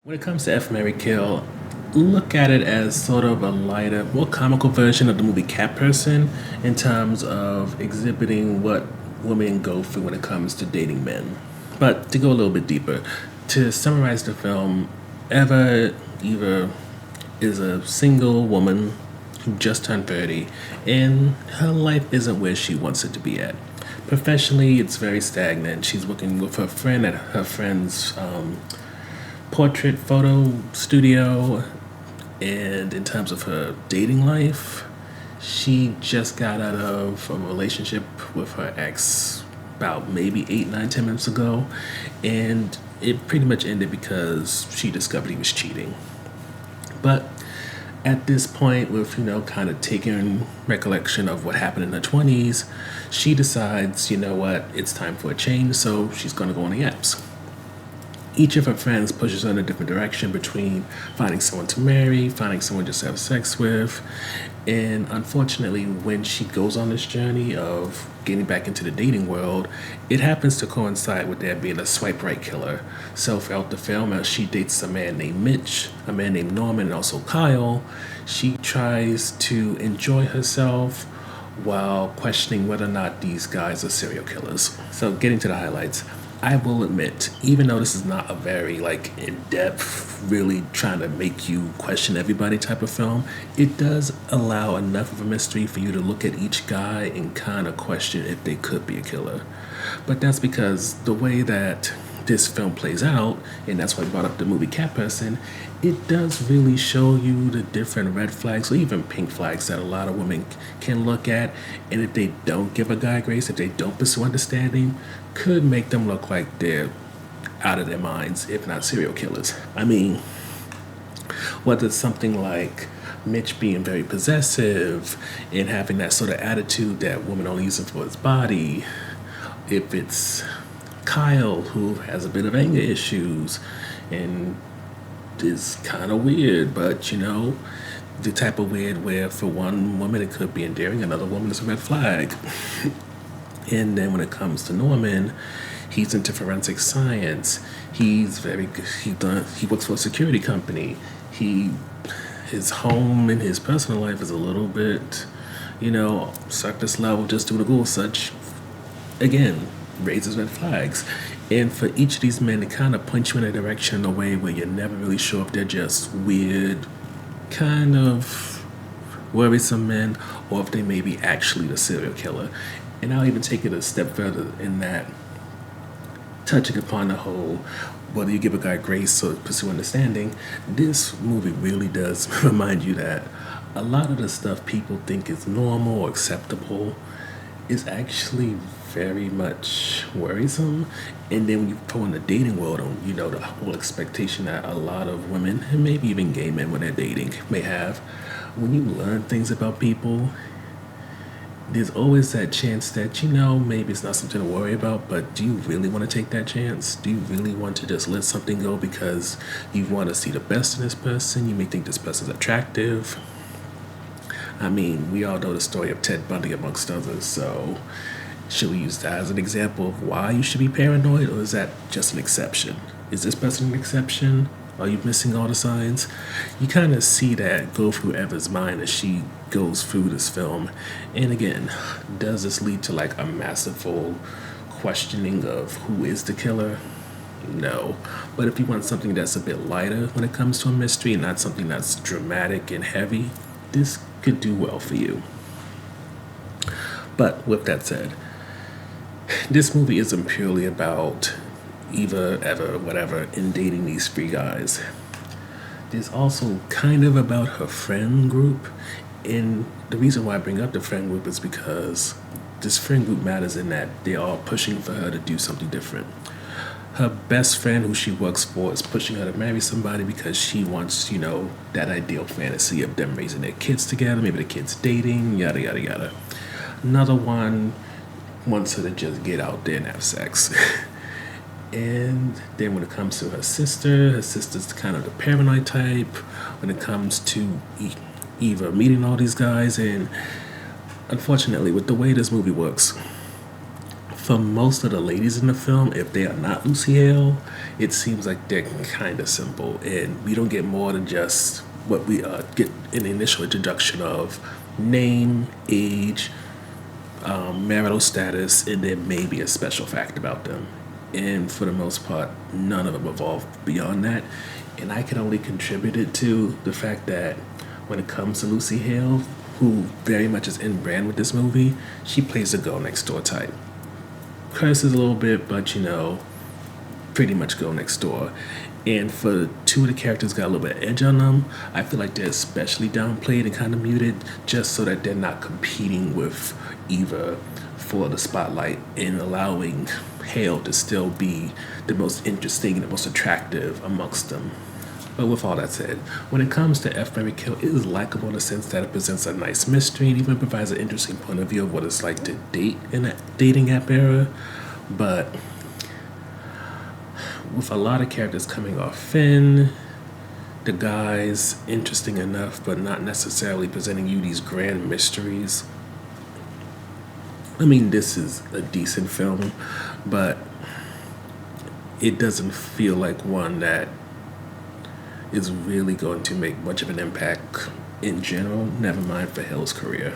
When it comes to F. Mary Kill, look at it as sort of a lighter, more comical version of the movie Cat Person in terms of exhibiting what women go through when it comes to dating men. But to go a little bit deeper, to summarize the film, Eva is a single woman who just turned 30, and her life isn't where she wants it to be at. Professionally, it's very stagnant. She's working with her friend at her friend's portrait photo studio, and in terms of her dating life, she just got out of a relationship with her ex about maybe 8, 9, 10 minutes ago, and it pretty much ended because she discovered he was cheating. But at this point, with kind of taking recollection of what happened in her 20s, she decides, you know what, it's time for a change, so she's going to go on the apps. Each of her friends pushes her in a different direction between finding someone to marry, finding someone just to have sex with, and unfortunately, when she goes on this journey of getting back into the dating world, it happens to coincide with there being a swipe right killer. So throughout the film, as she dates a man named Mitch, a man named Norman, and also Kyle, she tries to enjoy herself while questioning whether or not these guys are serial killers. So getting to the highlights, I will admit, even though this is not a very in-depth, really trying to make you question everybody type of film, it does allow enough of a mystery for you to look at each guy and kind of question if they could be a killer. But that's because the way that this film plays out, and that's why I brought up the movie Cat Person, it does really show you the different red flags or even pink flags that a lot of women can look at, and if they don't give a guy grace, if they don't pursue understanding, could make them look like they're out of their minds, if not serial killers. I mean, whether it's something like Mitch being very possessive and having that sort of attitude that women only use him for his body, if it's Kyle, who has a bit of anger issues and is kind of weird, but the type of weird where for one woman it could be endearing, another woman is a red flag. And then when it comes to Norman, he's into forensic science. He's very good. He works for a security company. His home and his personal life is a little bit, surface level, just doing a Google search. Again, raises red flags. And for each of these men to kind of point you in a direction in a way where you're never really sure if they're just weird, kind of worrisome men, or if they may be actually the serial killer. And I'll even take it a step further in that, touching upon the whole, whether you give a guy grace or pursue understanding, this movie really does remind you that a lot of the stuff people think is normal or acceptable is actually very much worrisome. And then when you throw in the dating world on, the whole expectation that a lot of women, and maybe even gay men when they're dating, may have, when you learn things about people, there's always that chance that, maybe it's not something to worry about, but do you really want to take that chance? Do you really want to just let something go because you want to see the best in this person? You may think this person's attractive. I mean, we all know the story of Ted Bundy amongst others, so should we use that as an example of why you should be paranoid, or is that just an exception? Is this person an exception? Are you missing all the signs? You kind of see that go through Eva's mind as she goes through this film. And again, does this lead to a masterful questioning of who is the killer? No. But if you want something that's a bit lighter when it comes to a mystery and not something that's dramatic and heavy, this could do well for you. But with that said, this movie isn't purely about Eva, whatever, in dating these three guys. There's also kind of about her friend group, and the reason why I bring up the friend group is because this friend group matters in that they're all pushing for her to do something different. Her best friend, who she works for, is pushing her to marry somebody because she wants, that ideal fantasy of them raising their kids together, maybe the kids dating, yada, yada, yada. Another one wants her to just get out there and have sex. And then when it comes to her sister's kind of the paranoid type when it comes to Eva meeting all these guys. And unfortunately, with the way this movie works, for most of the ladies in the film, if they are not Lucy Hale, it seems like they're kind of simple, and we don't get more than just what we get in the initial introduction of name, age, marital status, and then maybe a special fact about them. And for the most part, none of them evolve beyond that. And I can only contribute it to the fact that when it comes to Lucy Hale, who very much is in brand with this movie, she plays the girl next door type. Curses a little bit, but pretty much girl next door. And for two of the characters got a little bit of edge on them, I feel like they're especially downplayed and kind of muted just so that they're not competing with Eva for the spotlight and allowing Hale to still be the most interesting and the most attractive amongst them. But with all that said, when it comes to F. Mary Kill, it is likable in the sense that it presents a nice mystery and even provides an interesting point of view of what it's like to date in that dating app era. But with a lot of characters coming off Finn, the guys interesting enough but not necessarily presenting you these grand mysteries. I mean, this is a decent film, but it doesn't feel like one that is really going to make much of an impact in general, never mind for Hale's career.